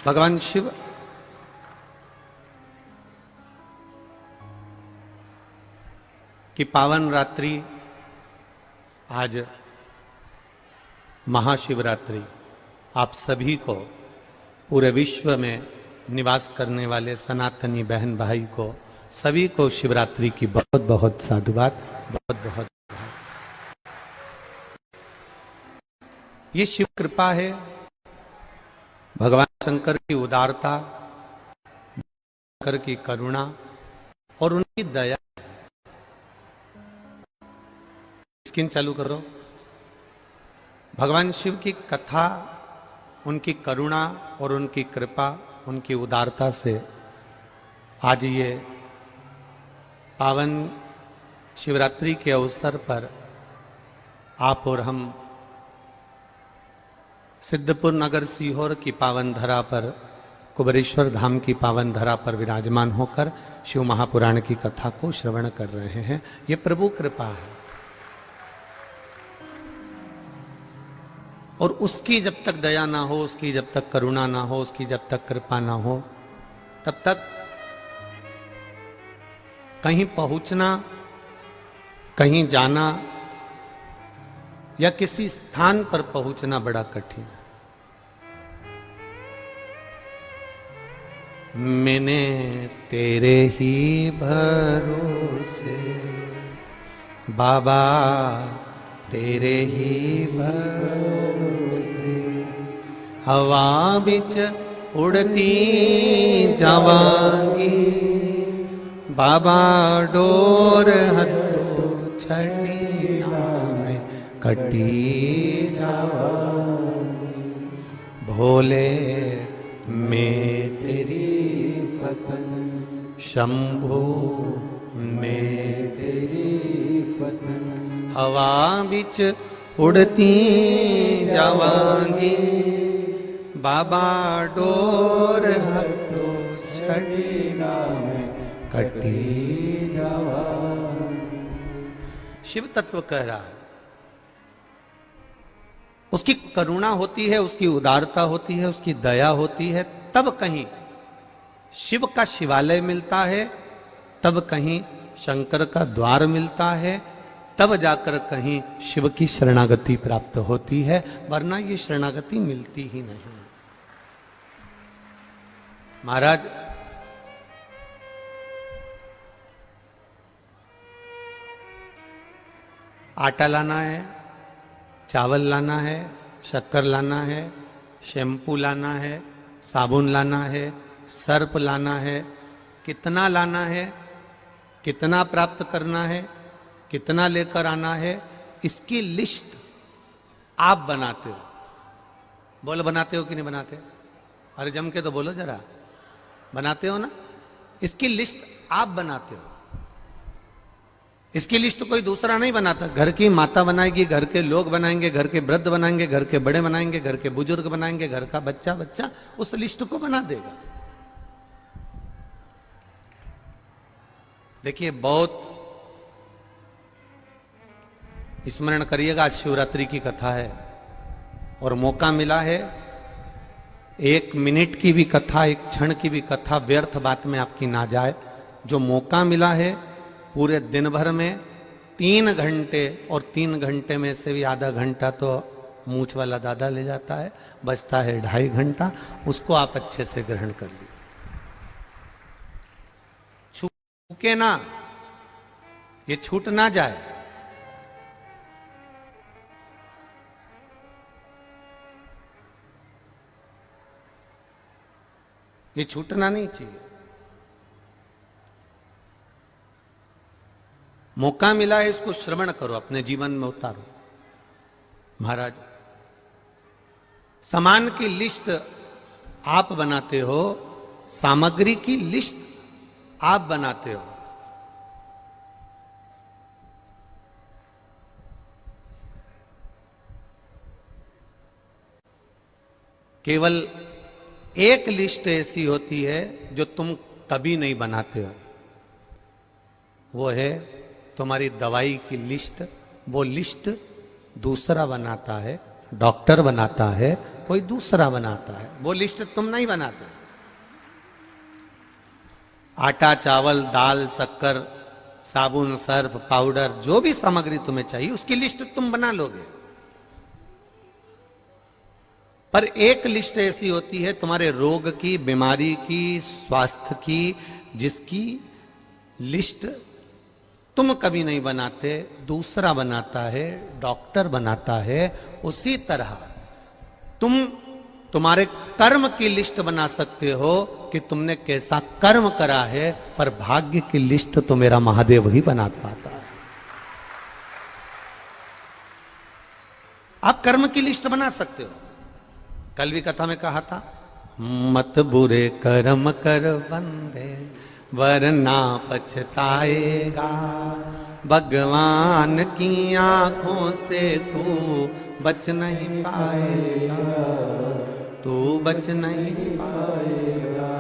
भगवान शिव की पावन रात्रि आज महाशिवरात्रि आप सभी को, पूरे विश्व में निवास करने वाले सनातनी बहन भाई को, सभी को शिवरात्रि की बहुत बहुत साधुवाद, बहुत बहुत। ये शिव कृपा है, भगवान शंकर की उदारता, शंकर की करुणा और उनकी दया। स्क्रीन चालू करो। भगवान शिव की कथा, उनकी करुणा और उनकी कृपा, उनकी उदारता से आज ये पावन शिवरात्रि के अवसर पर आप और हम सिद्धपुर नगर सीहोर की पावन धरा पर, कुबेरेश्वर धाम की पावन धरा पर विराजमान होकर शिव महापुराण की कथा को श्रवण कर रहे हैं। ये प्रभु कृपा है और उसकी जब तक दया ना हो, उसकी जब तक करुणा ना हो, उसकी जब तक कृपा ना हो, तब तक कहीं पहुंचना, कहीं जाना या किसी स्थान पर पहुंचना बड़ा कठिन है। मैंने तेरे ही भरोसे बाबा, तेरे ही भरोसे हवा बिच उड़ती जावांगी, बाबा डोर हथों छठी में कटी जावांगी, भोले मैं तेरी पतन, शंभो मैं तेरी पतन, हवा बिच उड़ती जावांगी, बाबा डोर हथो छड़ी में कटी जावांगी। शिव तत्व कह रहा है, उसकी करुणा होती है, उसकी उदारता होती है, उसकी दया होती है, तब कहीं शिव का शिवालय मिलता है, तब कहीं शंकर का द्वार मिलता है, तब जाकर कहीं शिव की शरणागति प्राप्त होती है, वरना ये शरणागति मिलती ही नहीं। महाराज आटा लाना है, चावल लाना है, शक्कर लाना है, शैम्पू लाना है, साबुन लाना है, सर्प लाना है, कितना लाना है, कितना प्राप्त करना है, कितना लेकर आना है, इसकी लिस्ट आप बनाते हो। बोलो बनाते हो कि नहीं बनाते? अरे जम के तो बोलो जरा, बनाते हो ना? इसकी लिस्ट आप बनाते हो। इसकी लिस्ट कोई दूसरा नहीं बनाता। घर की माता बनाएगी, घर के लोग बनाएंगे, घर के वृद्ध बनाएंगे, घर के बड़े बनाएंगे, घर के बुजुर्ग बनाएंगे, घर का बच्चा बच्चा उस लिस्ट को बना देगा। देखिए, बहुत स्मरण करिएगा, आज शिवरात्रि की कथा है और मौका मिला है, एक मिनट की भी कथा, एक क्षण की भी कथा व्यर्थ बात में आपकी ना जाए। जो मौका मिला है, पूरे दिन भर में 3 घंटे, और 3 घंटे में से भी आधा घंटा तो मूछ वाला दादा ले जाता है, बचता है 2.5 घंटा, उसको आप अच्छे से ग्रहण कर लीजिए। छूके ना, ये छूट ना जाए। ये छूटना नहीं चाहिए। मौका मिला है, इसको श्रवण करो, अपने जीवन में उतारो। महाराज, सामान की लिस्ट आप बनाते हो, सामग्री की लिस्ट आप बनाते हो। केवल एक लिस्ट ऐसी होती है जो तुम कभी नहीं बनाते हो, वो है तुम्हारी दवाई की लिस्ट। वो लिस्ट दूसरा बनाता है, डॉक्टर बनाता है, कोई दूसरा बनाता है, वो लिस्ट तुम नहीं बनाते। आटा, चावल, दाल, शक्कर, साबुन, सर्फ, पाउडर, जो भी सामग्री तुम्हें चाहिए उसकी लिस्ट तुम बना लोगे। पर एक लिस्ट ऐसी होती है तुम्हारे रोग की, बीमारी की, स्वास्थ्य की, जिसकी लिस्ट तुम कभी नहीं बनाते, दूसरा बनाता है, डॉक्टर बनाता है। उसी तरह तुम तुम्हारे कर्म की लिस्ट बना सकते हो कि तुमने कैसा कर्म करा है, पर भाग्य की लिस्ट तो मेरा महादेव ही बना पाता है। आप कर्म की लिस्ट बना सकते हो। कल भी कथा में कहा था, मत बुरे कर्म कर बंदे वरना पछताएगा, भगवान की आंखों से तू बच नहीं पाएगा, तू बच नहीं पाएगा।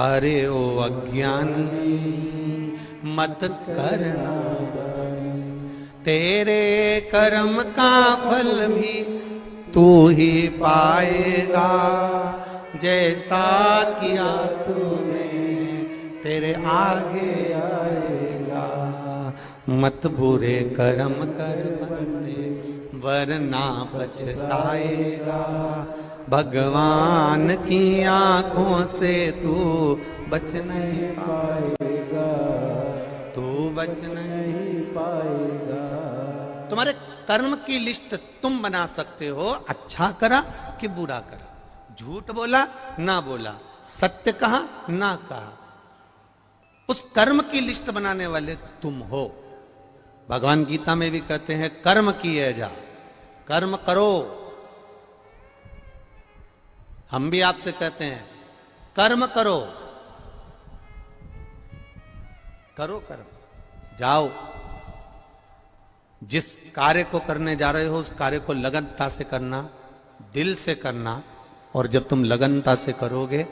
अरे ओ अज्ञानी मत करना, तेरे कर्म का फल भी तू ही पाएगा, जैसा किया तूने तेरे आगे आएगा। मत बुरे कर्म कर बंदे वरना पछताएगा, भगवान की आंखों से तू बच नहीं पाएगा, तू बच नहीं पाएगा। तुम्हारे कर्म की लिस्ट तुम बना सकते हो, अच्छा करा कि बुरा करा, झूठ बोला ना बोला, सत्य कहा ना कहा, उस कर्म की लिस्ट बनाने वाले तुम हो। भगवान गीता में भी कहते हैं कर्म किए जा, कर्म करो। हम भी आपसे कहते हैं कर्म करो, करो कर्म, जाओ। जिस कार्य को करने जा रहे हो उस कार्य को लगनता से करना, दिल से करना। और जब तुम लगनता से करोगे,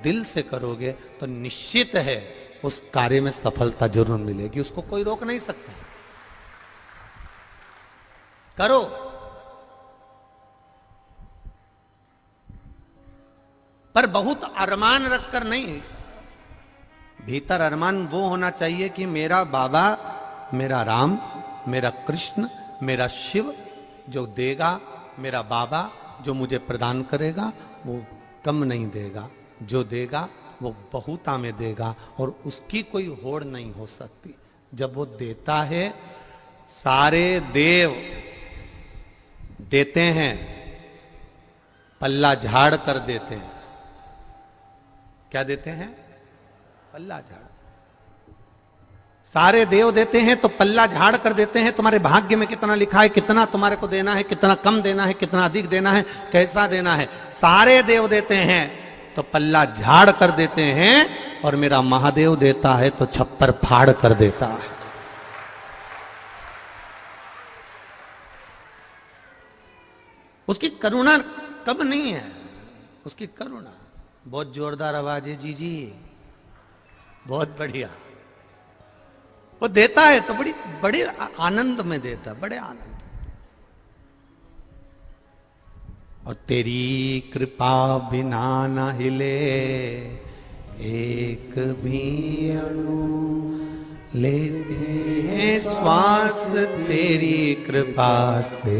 दिल से करोगे, तो निश्चित है उस कार्य में सफलता जरूर मिलेगी, उसको कोई रोक नहीं सकता। करो। पर बहुत अरमान रखकर नहीं, भीतर अरमान वो होना चाहिए कि मेरा बाबा, मेरा राम, मेरा कृष्ण, मेरा शिव जो देगा, मेरा बाबा जो मुझे प्रदान करेगा वो कम नहीं देगा, जो देगा वो बहुता में देगा, और उसकी कोई होड़ नहीं हो सकती। जब वो देता है, सारे देव देते हैं, पल्ला झाड़ कर देते हैं। क्या देते हैं? पल्ला झाड़। सारे देव देते हैं तो पल्ला झाड़ कर देते हैं। तुम्हारे भाग्य में कितना लिखा है, कितना तुम्हारे को देना है, कितना कम देना है, कितना अधिक देना है, कैसा देना है, सारे देव देते हैं तो पल्ला झाड़ कर देते हैं। और मेरा महादेव देता है तो छप्पर फाड़ कर देता है। उसकी करुणा कब नहीं है, उसकी करुणा। बहुत जोरदार आवाज है जी जी, बहुत बढ़िया। वो देता है तो बड़ी बड़े आनंद में देता, बड़े आनंद। और तेरी कृपा बिना न हिले एक भी अणु, लेते हैं श्वास तेरी कृपा से।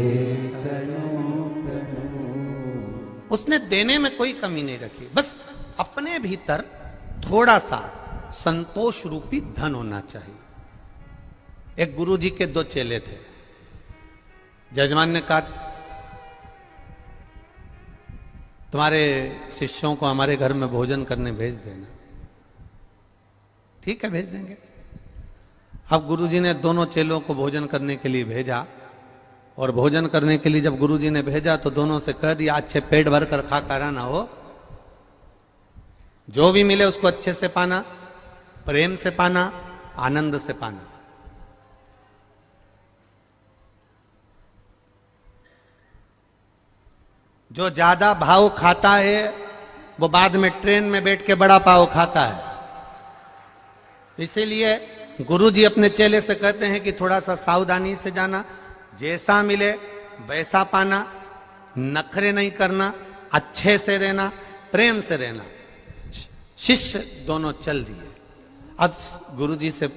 उसने देने में कोई कमी नहीं रखी, बस अपने भीतर थोड़ा सा संतोष रूपी धन होना चाहिए। एक गुरुजी के 2 चेले थे। जजमान ने कहा तुम्हारे शिष्यों को हमारे घर में भोजन करने भेज देना। ठीक है, भेज देंगे। अब गुरुजी ने दोनों चेलों को भोजन करने के लिए भेजा, और भोजन करने के लिए जब गुरुजी ने भेजा तो दोनों से कह दिया अच्छे पेट भर कर खा कर ना हो, जो भी मिले उसको अच्छे से पाना, प्रेम से पाना, आनंद से पाना। जो ज्यादा भाव खाता है वो बाद में ट्रेन में बैठ के बड़ा पाव खाता है। इसीलिए गुरुजी अपने चेले से कहते हैं कि थोड़ा सा सावधानी से जाना, जैसा मिले वैसा पाना, नखरे नहीं करना, अच्छे से रहना, प्रेम से रहना। शिष्य दोनों चल दिए। अब गुरुजी से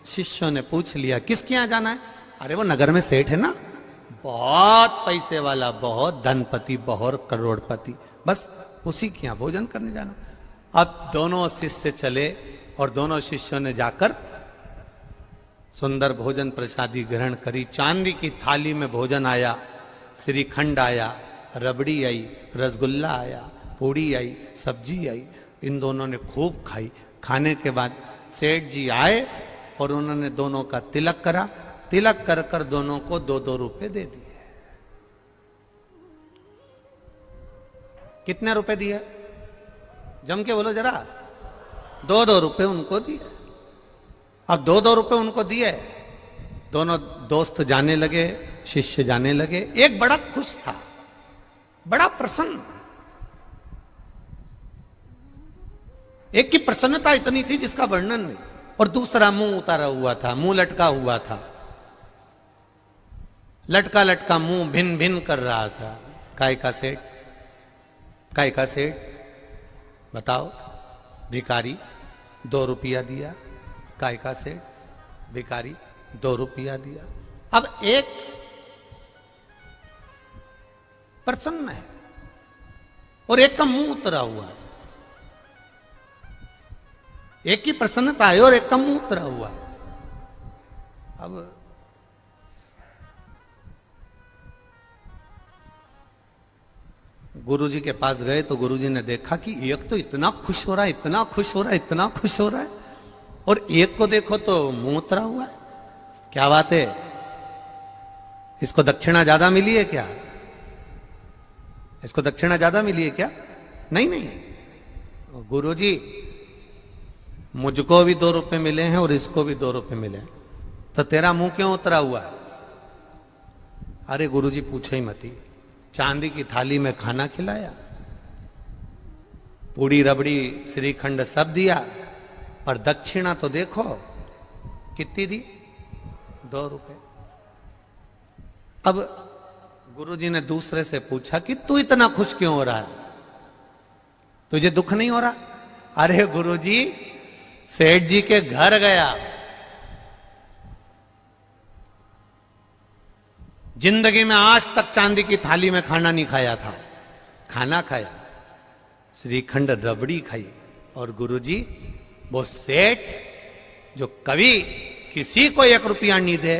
शिष्यों ने पूछ लिया किसके यहां जाना है? अरे वो नगर में सेठ है ना, बहुत पैसे वाला, बहुत धनपति, बहुत करोड़पति, बस उसी के यहां भोजन करने जाना। अब दोनों शिष्य चले और दोनों शिष्यों ने जाकर सुंदर भोजन प्रसादी ग्रहण करी। चांदी की थाली में भोजन आया, श्रीखंड आया, रबड़ी आई, रसगुल्ला आया, पूड़ी आई, सब्जी आई। इन दोनों ने खूब खाई। खाने के बाद सेठ जी आए और उन्होंने दोनों का तिलक करा। तिलक कर कर दोनों को 2-2 रुपए दे दिए। कितने रुपए दिए? जम के बोलो जरा। 2-2 रुपए उनको दिए। अब 2-2 रुपए उनको दिए। दोनों दोस्त जाने लगे, शिष्य जाने लगे। एक बड़ा खुश था, बड़ा प्रसन्न। एक की प्रसन्नता इतनी थी जिसका वर्णन नहीं, और दूसरा मुंह उतारा हुआ था, मुंह लटका हुआ था, लटका लटका मुंह भिन भिन कर रहा था। काय का सेठ? काय का सेठ? बताओ। भिखारी 2 रुपया दिया। काय का सेठ? भिखारी 2 रुपया दिया। अब एक प्रसन्न है और एक का मुंह उतरा हुआ है। एक की प्रसन्नता है और एक का मुंह उतरा हुआ है। अब गुरुजी के पास गए तो गुरुजी ने देखा कि एक तो इतना खुश हो रहा है, इतना खुश हो रहा है, इतना खुश हो रहा है, और एक को देखो तो मुंह उतरा हुआ है। क्या बात है? इसको दक्षिणा ज्यादा मिली है क्या? इसको दक्षिणा ज्यादा मिली है क्या? नहीं नहीं, गुरुजी मुझको भी 2 रुपए मिले हैं और इसको भी 2 रुपए मिले हैं, तो तेरा मुंह क्यों उतरा हुआ है? अरे गुरुजी पूछो ही मती। चांदी की थाली में खाना खिलाया, पूड़ी रबड़ी श्रीखंड सब दिया, पर दक्षिणा तो देखो कितनी दी? 2 रुपए। अब गुरुजी ने दूसरे से पूछा कि तू इतना खुश क्यों हो रहा है, तुझे दुख नहीं हो रहा? अरे गुरुजी, सेठ जी के घर गया, जिंदगी में आज तक चांदी की थाली में खाना नहीं खाया था, खाना खाया, श्रीखंड रबड़ी खाई, और गुरुजी वो सेठ जो कभी किसी को 1 रुपया नहीं दे,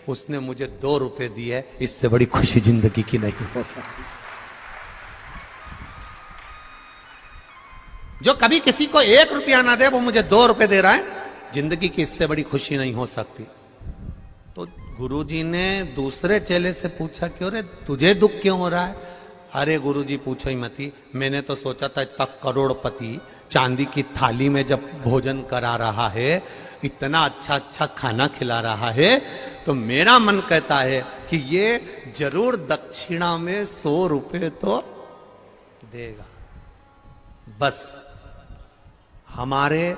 उसने मुझे 2 रुपए दिए। इससे बड़ी खुशी जिंदगी की नहीं हो सकती। जो कभी किसी को 1 रुपया ना दे, वो मुझे 2 रुपए दे रहा है, जिंदगी की इससे बड़ी खुशी नहीं हो सकती। तो गुरुजी ने दूसरे चेले से पूछा क्यों रे, तुझे दुख क्यों हो रहा है? अरे गुरुजी पूछो ही मती, मैंने तो सोचा था इतना करोड़पति चांदी की थाली में जब भोजन करा रहा है, इतना अच्छा अच्छा खाना खिला रहा है, तो मेरा मन कहता है कि ये जरूर दक्षिणा में 100 रुपए तो देगा। बस हमारे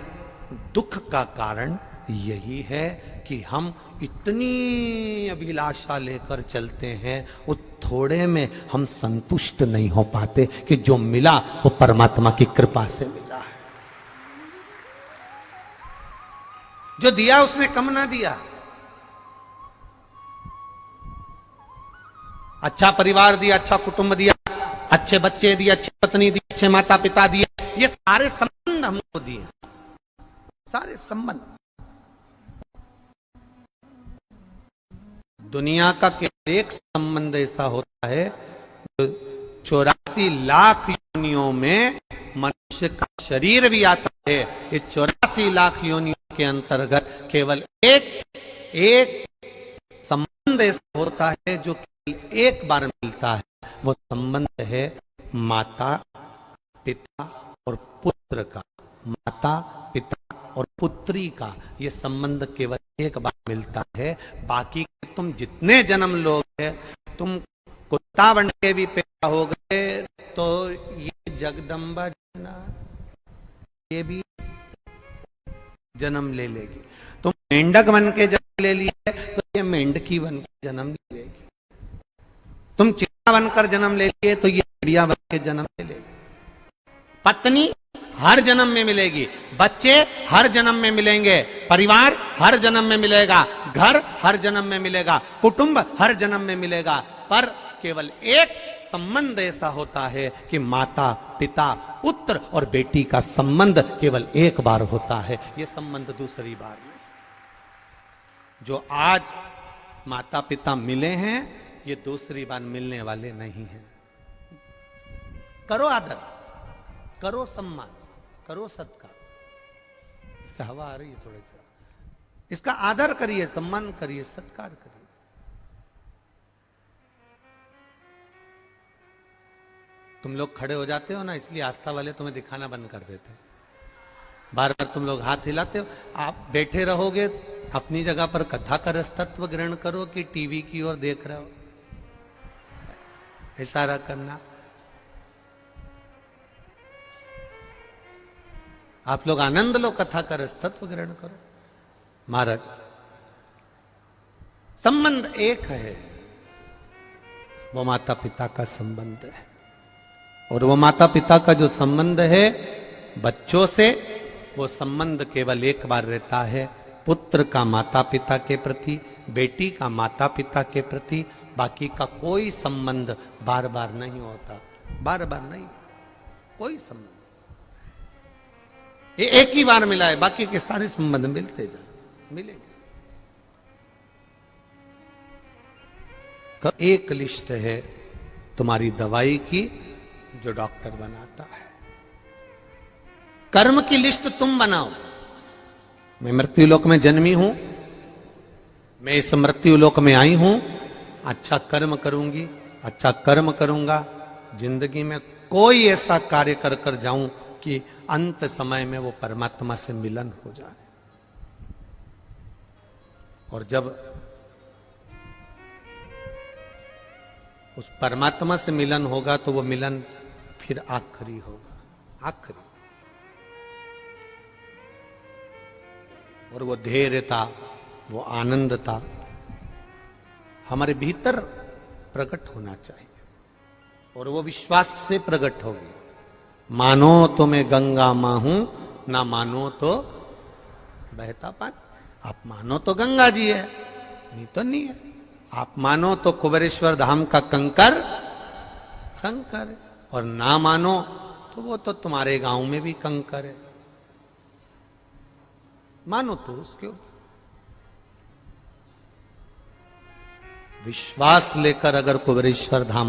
दुख का कारण यही है कि हम इतनी अभिलाषा लेकर चलते हैं, वो थोड़े में हम संतुष्ट नहीं हो पाते कि जो मिला वो परमात्मा की कृपा से मिला है। जो दिया उसने कम ना दिया। अच्छा परिवार दिया, अच्छा कुटुंब दिया, अच्छे बच्चे दिए, अच्छी पत्नी दी, अच्छे माता पिता दिए, ये सारे संबंध हमको दिए, सारे संबंध। दुनिया का केवल एक संबंध ऐसा होता है जो 84 लाख योनियों में मनुष्य का शरीर भी आता है। इस 84 लाख योनियों के अंतर्गत केवल एक संबंध ऐसा होता है जो केवल एक बार मिलता है। वो संबंध है माता पिता और पुत्र का, माता पिता और पुत्री का। ये संबंध केवल एक बार मिलता है। बाकी तुम जितने जन्म लोगे, तुम कुत्ता बन के भी पैदा हो गए तो ये जगदम्बा ये भी जन्म ले लेगी। तुम मेंढक बन के जन्म ले लिए तो ये मेंढकी बन के जन्म ले लेगी। तुम चिड़िया बनकर जन्म ले लिए तो ये चिड़िया बन के जन्म ले लेगी। पत्नी हर जन्म में मिलेगी, बच्चे हर जन्म में मिलेंगे, परिवार हर जन्म में मिलेगा, घर हर जन्म में मिलेगा, कुटुंब हर जन्म में मिलेगा, पर केवल एक संबंध ऐसा होता है कि माता पिता पुत्र और बेटी का संबंध केवल एक बार होता है। यह संबंध दूसरी बार नहीं। जो आज माता पिता मिले हैं ये दूसरी बार मिलने वाले नहीं हैं। करो आदर, करो सम्मान, करो सत्कार। इसका हवा आ रही है थोड़ी सा, इसका आदर करिए, सम्मान करिए, सत्कार करिए। तुम लोग खड़े हो जाते हो ना, इसलिए आस्था वाले तुम्हें दिखाना बंद कर देते हैं। बार बार तुम लोग हाथ हिलाते हो। आप बैठे रहोगे अपनी जगह पर, कथा का रस तत्व ग्रहण करो कि टीवी की ओर देख रहे हो। इशारा करना। आप लोग आनंद लो, कथा का रस तत्व ग्रहण करो। महाराज, संबंध एक है, वो माता पिता का संबंध है। और वो माता पिता का जो संबंध है बच्चों से, वो संबंध केवल एक बार रहता है। पुत्र का माता पिता के प्रति, बेटी का माता पिता के प्रति, बाकी का कोई संबंध बार बार नहीं होता। बार बार नहीं, कोई संबंध ये एक ही बार मिला है, बाकी के सारे संबंध मिलते जाए, मिलेंगे। एक लिस्ट है तुम्हारी दवाई की जो डॉक्टर बनाता है। कर्म की लिस्ट तुम बनाओ। मैं मृत्युलोक में जन्मी हूं, मैं इस मृत्युलोक में आई हूं, अच्छा कर्म करूंगी, अच्छा कर्म करूंगा, जिंदगी में कोई ऐसा कार्य कर कर जाऊं कि अंत समय में वो परमात्मा से मिलन हो जाए। और जब उस परमात्मा से मिलन होगा तो वो मिलन फिर आखिरी होगा, आखिरी। और वो धैर्यता, वो आनंदता हमारे भीतर प्रकट होना चाहिए, और वो विश्वास से प्रकट होगी। मानो तो मैं गंगा मां हूं, ना मानो तो बहता पानी। आप मानो तो गंगा जी है, नहीं तो नहीं है। आप मानो तो कुबेरेश्वर धाम का कंकर शंकर है, और ना मानो तो वो तो तुम्हारे गांव में भी कंकर है। मानो तो उसके ऊपर विश्वास लेकर अगर कुबेरेश्वर धाम